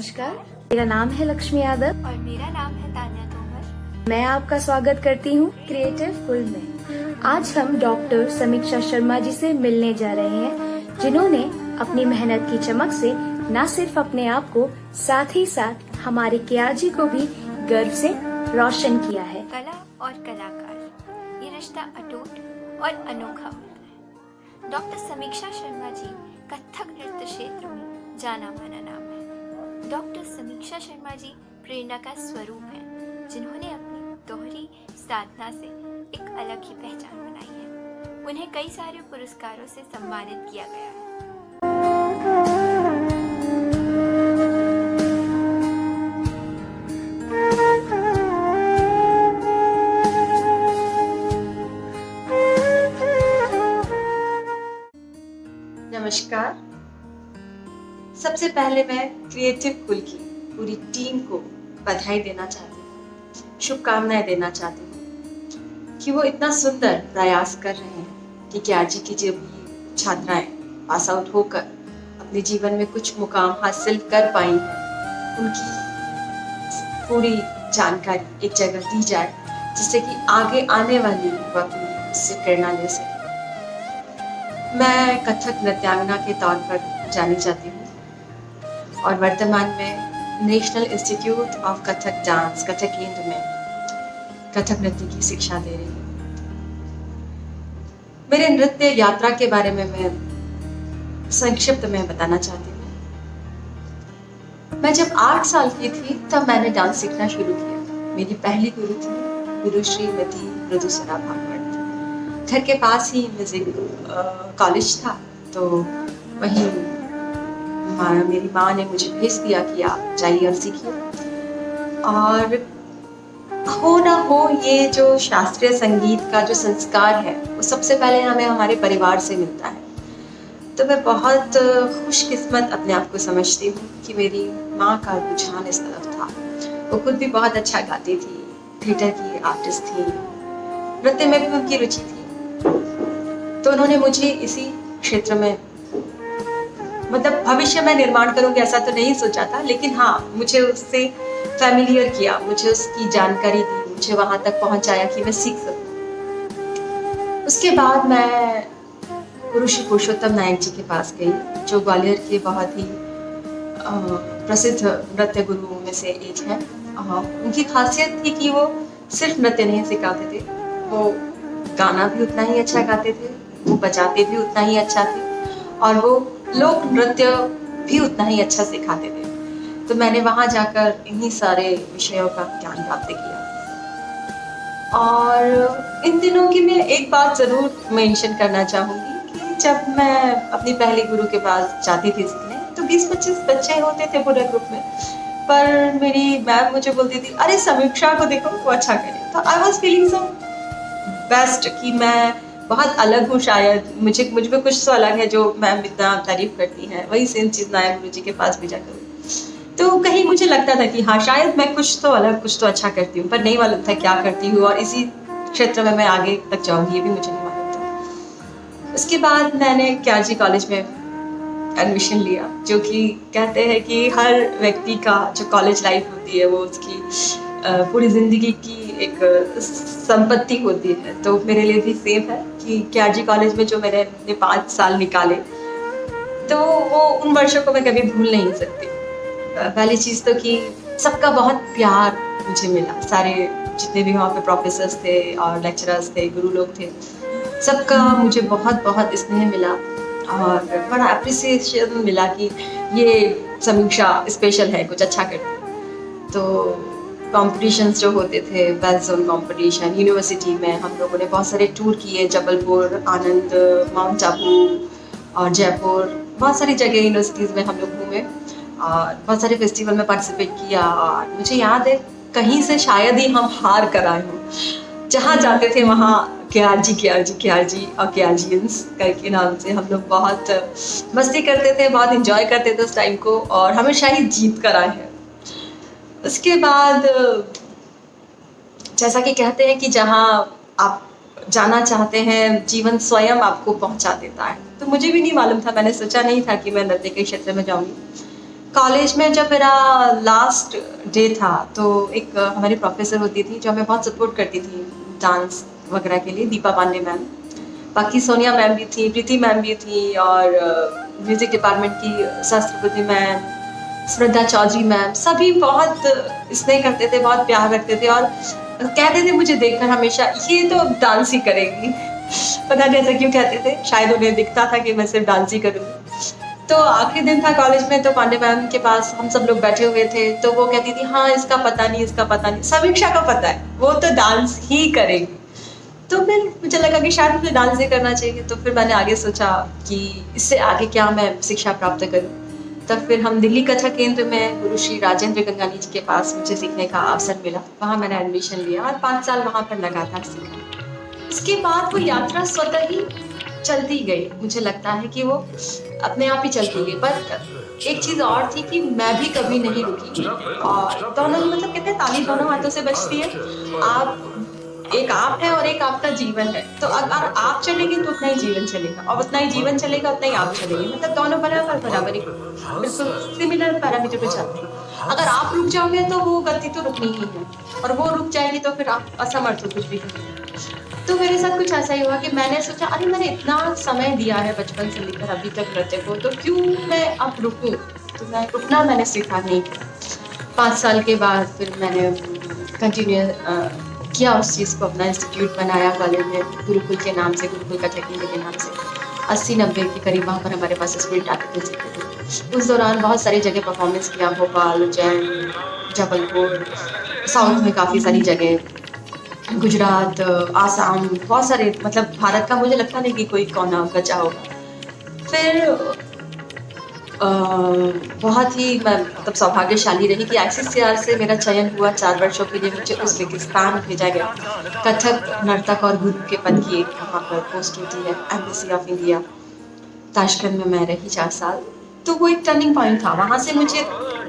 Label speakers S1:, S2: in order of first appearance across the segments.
S1: नमस्कार, मेरा नाम है लक्ष्मी यादव
S2: और मेरा नाम है तान्या तोमर।
S1: मैं आपका स्वागत करती हूँ क्रिएटिव कुल में। आज हम डॉक्टर समीक्षा शर्मा जी से मिलने जा रहे हैं, जिन्होंने अपनी मेहनत की चमक से न सिर्फ अपने आप को साथ ही साथ हमारे केआरजी को भी गर्व से रोशन किया है।
S2: कला और कलाकार, ये रिश्ता अटूट और अनोखा होता है। डॉक्टर समीक्षा शर्मा जी कथक नृत्य क्षेत्र में जाना माना नाम है। डॉक्टर समीक्षा शर्मा जी प्रेरणा का स्वरूप हैं, जिन्होंने अपनी दोहरी साधना से एक अलग ही पहचान बनाई है। उन्हें कई सारे पुरस्कारों से सम्मानित किया गया है।
S3: नमस्कार। सबसे पहले मैं क्रिएटिव कुल की पूरी टीम को बधाई देना चाहती हूँ, शुभकामनाएं देना चाहती हूँ कि वो इतना सुंदर प्रयास कर रहे हैं कि केआरजी की जो भी छात्राएं पास आउट होकर अपने जीवन में कुछ मुकाम हासिल कर पाई हैं, उनकी पूरी जानकारी एक जगह दी जाए, जिससे कि आगे आने वाली युवा पीढ़ी उससे प्रेरणा ले सके। मैं कथक नृत्यांगना के तौर पर जानी जाती हूँ और वर्तमान में national institute of Kathak dance Kathak केंद्र में कथक नृत्य की शिक्षा दे रही हूँ। मेरे नृत्य यात्रा के बारे में मैं संक्षिप्त में बताना चाहती हूँ। मैं जब 8 साल की थी तब मैंने डांस सीखना शुरू किया। मेरी पहली गुरु थी गुरु श्रीमती मृदुसरा भागवत। घर के पास ही म्यूजिक कॉलेज था, तो वहीं मेरी माँ ने मुझे भेज दिया कि आप जाइए और सीखिए। और हो ना हो, ये जो शास्त्रीय संगीत का जो संस्कार है वो सबसे पहले हमें हमारे परिवार से मिलता है। तो मैं बहुत खुशकिस्मत अपने आप को समझती हूँ कि मेरी माँ का रुझान इस तरफ था। वो खुद भी बहुत अच्छा गाती थी, थिएटर की आर्टिस्ट थी, नृत्य में भी उनकी रुचि थी। तो उन्होंने मुझे इसी क्षेत्र में, मतलब भविष्य में निर्माण करूंगी ऐसा तो नहीं सोचा था, लेकिन हाँ, मुझे उससे फैमिलियर किया, मुझे उसकी जानकारी दी, मुझे वहां तक पहुंचाया कि मैं सीख सकूं। उसके बाद मैं गुरु श्री पुरुषोत्तम नायक जी के पास गई, जो ग्वालियर के बहुत ही प्रसिद्ध नृत्य गुरुओं में से एक है। उनकी खासियत थी कि वो सिर्फ नृत्य नहीं सिखाते थे, वो गाना भी उतना ही अच्छा गाते थे, वो बजाते भी उतना ही अच्छा थे, और वो लोक नृत्य भी उतना ही अच्छा सिखाते थे। तो मैंने वहां जाकर इन्हीं सारे विषयों का ज्ञान प्राप्त किया। और इन दिनों की मैं एक बात जरूर मेंशन करना चाहूंगी कि जब मैं अपनी पहली गुरु के पास जाती थी सीखने, तो 20-25 बच्चे होते थे पूरे ग्रुप में, पर मेरी मैम मुझे बोलती थी, अरे समीक्षा को देखो, वो अच्छा करे। तो I was feeling so best कि मैं बहुत अलग हूँ, शायद मुझ में कुछ तो अलग है जो मैम इतना तारीफ करती हैं। वही सेम चीज़ नायक गुरु जी के पास भी जाकर, तो कहीं मुझे लगता था कि हाँ, शायद मैं कुछ तो अलग, कुछ तो अच्छा करती हूँ, पर नहीं मालूम था क्या करती हूँ और इसी क्षेत्र में मैं आगे तक जाऊँगी, ये भी मुझे नहीं मालूम था। उसके बाद मैंने केआरजी कॉलेज में एडमिशन लिया, जो कि कहते हैं कि हर व्यक्ति का जो कॉलेज लाइफ होती है वो उसकी पूरी जिंदगी की एक संपत्ति होती है। तो मेरे लिए भी सेम है कि केआरजी कॉलेज में जो मैंने 5 साल निकाले, तो वो उन वर्षों को मैं कभी भूल नहीं सकती। पहली चीज़ तो कि सबका बहुत प्यार मुझे मिला, सारे जितने भी वहाँ पे प्रोफेसर्स थे और लेक्चरर्स थे, गुरु लोग थे, सबका मुझे बहुत बहुत स्नेह मिला और बड़ा अप्रिसिएशन मिला कि ये समीक्षा स्पेशल है, कुछ अच्छा करती है। तो कॉम्पिटिशन्स जो होते थे, वेस्ट जोन कॉम्पिटिशन, यूनिवर्सिटी में हम लोगों ने बहुत सारे टूर किए, जबलपुर, आनंद, माउंट आबू और जयपुर, बहुत सारी जगह यूनिवर्सिटीज़ में हम लोग घूमे और बहुत सारे फेस्टिवल में पार्टिसिपेट किया। और मुझे याद है कहीं से शायद ही हम हार कर आए हों, जहाँ जाते थे वहाँ केआरजी और केआरजियंस करके नाम से हम लोग बहुत मस्ती करते थे, बहुत इंजॉय करते थे उस टाइम को, और हमेशा ही जीत कर आए हैं। उसके बाद जैसा कि कहते हैं कि जहाँ आप जाना चाहते हैं, जीवन स्वयं आपको पहुंचा देता है। तो मुझे भी नहीं मालूम था, मैंने सोचा नहीं था कि मैं नृत्य के क्षेत्र में जाऊंगी। कॉलेज में जब मेरा लास्ट डे था तो एक हमारी प्रोफेसर होती थी जो हमें बहुत सपोर्ट करती थी डांस वगैरह के लिए, दीपा पांडे मैम। बाकी सोनिया मैम भी थी, प्रीति मैम भी थी, और म्यूजिक डिपार्टमेंट की सहस्त्रबुद्धि मैम, श्रद्धा चौधरी मैम, सभी बहुत स्नेह करते थे, बहुत प्यार रखते थे और कहते थे मुझे देखकर हमेशा ये तो डांस ही करेगी। पता नहीं ऐसा क्यों कहते थे, शायद उन्हें दिखता था कि मैं सिर्फ डांस ही करूँगी। तो आखिरी दिन था कॉलेज में, तो पांडे मैम के पास हम सब लोग बैठे हुए थे, तो वो कहती थी हाँ इसका पता नहीं, इसका पता नहीं, समीक्षा का पता है, वो तो डांस ही करेगी। तो फिर मुझे लगा कि शायद मुझे डांस ही करना चाहिए। तो फिर मैंने आगे सोचा कि इससे आगे क्या मैं शिक्षा प्राप्त करूँ। तब फिर हम दिल्ली कथक केंद्र में गुरु श्री राजेंद्र गंगानी जी के पास मुझे सीखने का अवसर मिला। वहाँ मैंने एडमिशन लिया और 5 साल वहाँ पर लगातार सीखा। इसके बाद वो यात्रा स्वतः ही चलती गई। मुझे लगता है कि वो अपने आप ही चलती गई, पर एक चीज और थी कि मैं भी कभी नहीं रुकी। और दोनों मतलब कहते हैं ताली दोनों हाथों से बजती है। एक आप है और एक आपका जीवन है, तो अगर आप चलेंगे तो उतना ही जीवन चलेगा, और उतना ही जीवन चलेगा उतना ही आप चलेंगे। मतलब दोनों बराबरी बिल्कुल सिमिलर पैरामीटर पे चलते हैं। अगर आप रुक जाओगे तो वो गति तो रुकनी ही है, और वो रुक जाएगी तो फिर आप असमर्थ हो कुछ भी करने। तो मेरे साथ कुछ ऐसा ही हुआ कि मैंने सोचा अरे मैंने इतना समय दिया है बचपन से लेकर अभी तक नृत्य को, तो क्यों मैं अब रुकूं। तो मैं रुकना मैंने सीखा नहीं। 5 साल के बाद फिर मैंने कंटिन्यू किया उस चीज़ को, अपना इंस्टीट्यूट बनाया कॉलेज में, गुरुकुल के नाम से, गुरुकुल कथक केंद्र के नाम से। 80-90 के करीब वहाँ पर हमारे पास स्टूडेंट आते थे, सीखते थे। उस दौरान बहुत सारी जगह परफॉर्मेंस किया, भोपाल, उज्जैन, जबलपुर, साउथ में काफ़ी सारी जगह, गुजरात, आसाम, बहुत सारे, मतलब भारत का मुझे लगता नहीं कि कोई कोना बचा होगा। फिर बहुत ही मैं मतलब सौभाग्यशाली रही कि ICCR से मेरा चयन हुआ 4 वर्षों के लिए। मुझे उज़्बेकिस्तान भेजा गया। कथक नर्तक और गुरु के पद की एक वहाँ पर पोस्ट होती है, एम्बेसी ऑफ इंडिया, ताशकंद में मैं रही 4 साल। तो वो एक टर्निंग पॉइंट था। वहाँ से मुझे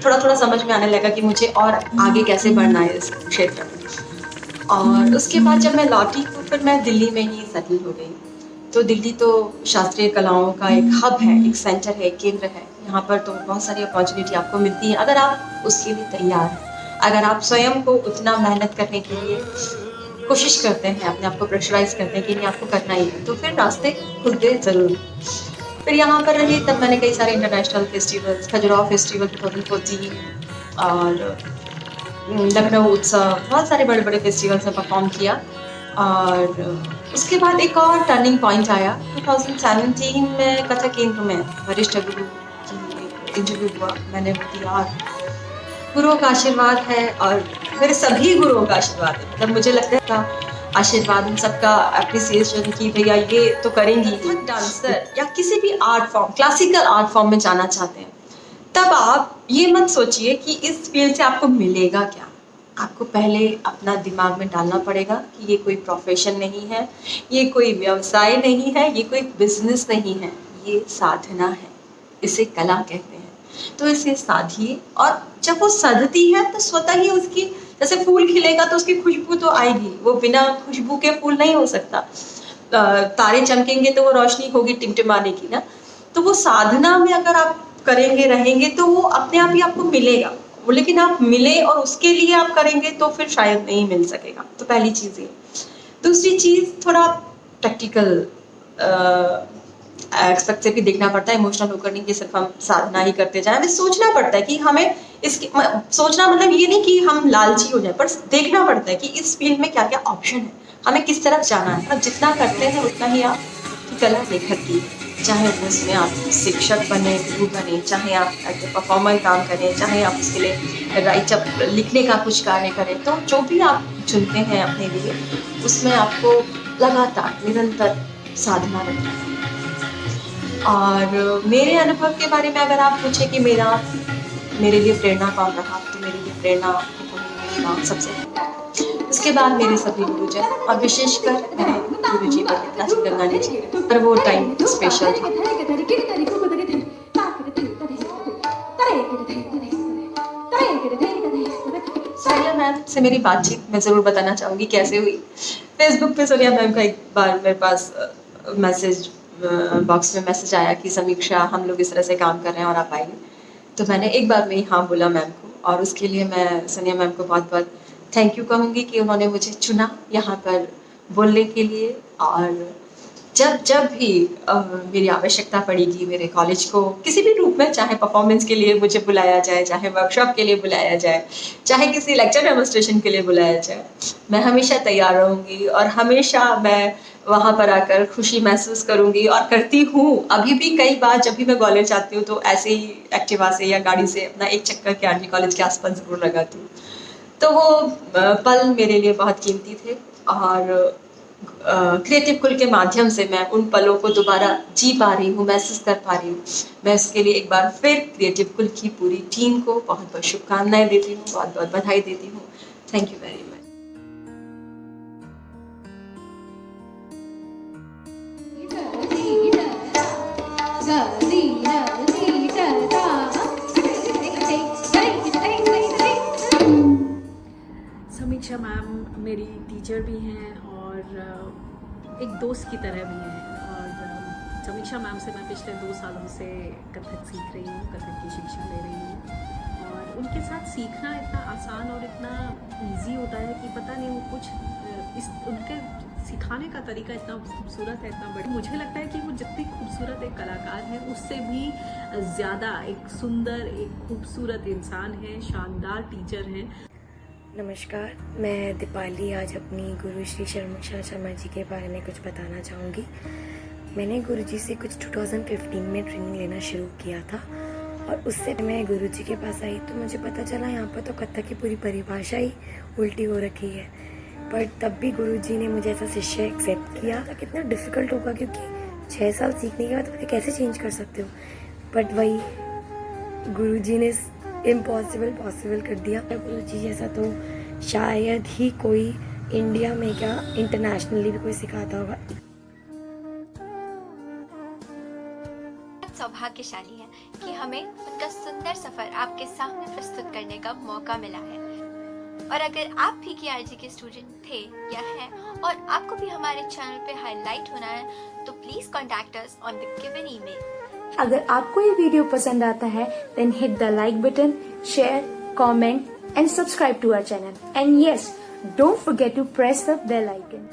S3: थोड़ा थोड़ा समझ में आने लगा कि मुझे और आगे कैसे बढ़ना है इस क्षेत्र में। और उसके बाद जब मैं लौटी तो फिर मैं दिल्ली में ही सेटल हो गई। तो दिल्ली तो शास्त्रीय कलाओं का एक हब है, एक सेंटर है, एक केंद्र है। यहाँ पर तो बहुत सारी अपॉर्चुनिटी आपको मिलती है अगर आप उसके लिए तैयार हैं, अगर आप स्वयं को उतना मेहनत करने के लिए कोशिश करते हैं, अपने आप को प्रेशराइज करते हैं कि नहीं आपको करना ही है, तो फिर रास्ते खुलते ज़रूर। फिर यहाँ पर रही, तब मैंने कई सारे इंटरनेशनल फेस्टिवल्स, खजुराहो फेस्टिवल 2014 और लखनऊ उत्सव, बहुत सारे बड़े बड़े फेस्टिवल्स में परफॉर्म किया। और उसके बाद एक और टर्निंग पॉइंट आया 2017 में कथक केंद्र में वरिष्ठ गुरु की इंटरव्यू हुआ, मैंने दिया। और गुरुओं का आशीर्वाद है और मेरे सभी गुरुओं का आशीर्वाद है। मतलब मुझे लगता है आशीर्वाद, उन सबका एप्रिसिएशन कि भैया ये तो करेंगी। डांसर या किसी भी art form, classical art form में जाना चाहते हैं, तब आप ये मत सोचिए कि इस फील्ड से आपको मिलेगा क्या। आपको पहले अपना दिमाग में डालना पड़ेगा कि ये कोई प्रोफेशन नहीं है, ये कोई व्यवसाय नहीं है, ये कोई बिजनेस नहीं है, ये साधना है, इसे कला कहते हैं। तो इसे साधिए, और जब वो सधती है तो स्वतः ही उसकी, जैसे फूल खिलेगा तो उसकी खुशबू तो आएगी, वो बिना खुशबू के फूल नहीं हो सकता। तारे चमकेंगे तो वो रोशनी होगी टिमटिमाने की ना। तो वो साधना में अगर आप करेंगे रहेंगे तो वो अपने आप ही आपको मिलेगा। लेकिन आप मिले और उसके लिए आप करेंगे तो फिर शायद नहीं मिल सकेगा। तो पहली चीज़ ये। दूसरी चीज़, थोड़ा प्रैक्टिकल एस्पेक्ट से भी देखना पड़ता है, इमोशनल होकर नहीं कि सिर्फ हम साधना ही करते जाएं। हमें सोचना पड़ता है कि हमें इसकी, सोचना मतलब ये नहीं कि हम लालची हो जाए, पर देखना पड़ता है कि इस फील्ड में क्या क्या ऑप्शन है, हमें किस तरफ जाना है। अब जितना करते हैं उतना ही आपकी कला निखरती है। चाहे उसमें आप शिक्षक बने, गुरु बने, चाहे आप एज ए परफॉर्मर काम करें, चाहे आप उसके लिए राइट अप लिखने का कुछ कार्य करें, तो जो भी आप चुनते हैं अपने लिए, उसमें आपको लगातार निरंतर साधना रखना है। और मेरे अनुभव के बारे में अगर आप पूछे कि मेरे लिए प्रेरणा कौन रहा, तो मेरे लिए प्रेरणा मेरी माँ सबसे पहले, उसके बाद मेरे सभी गुरुजन, और विशेषकर मेरे गुरु जी पंडित राजीव गंगानी जी, पर वो टाइम स्पेशल था। सोनिया मैम से मेरी बातचीत मैं ज़रूर बताना चाहूँगी कैसे हुई। फेसबुक पे सोनिया मैम का एक बार मेरे पास मैसेज बॉक्स में मैसेज आया कि समीक्षा, हम लोग इस तरह से काम कर रहे हैं और आप आएंगे। तो मैंने एक बार में ही हाँ बोला मैम को, और उसके लिए मैं सोनिया मैम को बहुत बहुत थैंक यू कहूँगी कि उन्होंने मुझे चुना यहाँ पर बोलने के लिए। और जब जब भी मेरी आवश्यकता पड़ेगी मेरे कॉलेज को किसी भी रूप में, चाहे परफॉर्मेंस के लिए मुझे बुलाया जाए, चाहे वर्कशॉप के लिए बुलाया जाए, चाहे किसी लेक्चर डेमोन्स्ट्रेशन के लिए बुलाया जाए, मैं हमेशा तैयार रहूँगी और हमेशा मैं वहाँ पर आकर खुशी महसूस करूँगी और करती हूँ। अभी भी कई बार जब भी मैं ग्वालियर जाती हूँ तो ऐसे ही एक्टिवा से या गाड़ी से अपना एक चक्कर के आर्मी कॉलेज के आसपास ज़रूर लगाती हूँ। तो वो पल मेरे लिए बहुत कीमती थे, और क्रिएटिव कुल के माध्यम से मैं उन पलों को दोबारा जी पा रही हूँ, महसूस कर पा रही हूँ। मैं उसके लिए एक बार फिर क्रिएटिव कुल की पूरी टीम को बहुत बहुत शुभकामनाएं देती हूँ, बहुत बहुत बधाई देती हूँ। Thank you very much.
S4: समीक्षा मैम मेरी टीचर भी हैं और एक दोस्त की तरह भी हैं। और समीक्षा मैम से मैं पिछले 2 सालों से कथक सीख रही हूँ, कथक की शिक्षा ले रही हूँ। और उनके साथ सीखना इतना आसान और इतना इजी होता है कि पता नहीं, वो कुछ उनके सिखाने का तरीका इतना खूबसूरत है, इतना बड़ा। मुझे लगता है कि वो जितनी खूबसूरत एक कलाकार है उससे भी ज़्यादा एक सुंदर, एक खूबसूरत इंसान है, शानदार टीचर हैं।
S5: नमस्कार, मैं दीपाली आज अपनी गुरु श्री समीक्षा शर्मा जी के बारे में कुछ बताना चाहूँगी। मैंने गुरु जी से कुछ 2015 में ट्रेनिंग लेना शुरू किया था, और उससे मैं गुरु जी के पास आई तो मुझे पता चला यहाँ पर तो कथक की पूरी परिभाषा ही उल्टी हो रखी है। पर तब भी गुरु जी ने मुझे ऐसा शिष्य एक्सेप्ट किया। कितना डिफ़िकल्ट होगा, क्योंकि 6 साल सीखने के बाद कैसे चेंज कर सकते हो। बट वही गुरु जी ने इम्पॉसिबल पॉसिबल कर दिया। गुरु जी जैसा तो शायद ही कोई इंडिया में क्या इंटरनेशनली भी कोई सिखाता होगा।
S2: सौभाग्यशाली है कि हमें उनका सुंदर सफर आपके सामने प्रस्तुत करने का मौका मिला है। और अगर आप भी KRG के स्टूडेंट थे या हैं और आपको भी हमारे चैनल पे हाईलाइट होना है, तो please contact us on the given email.
S1: अगर आपको ये वीडियो पसंद आता है then hit the like button, share, comment and subscribe to our channel. And yes, don't forget to press the bell icon.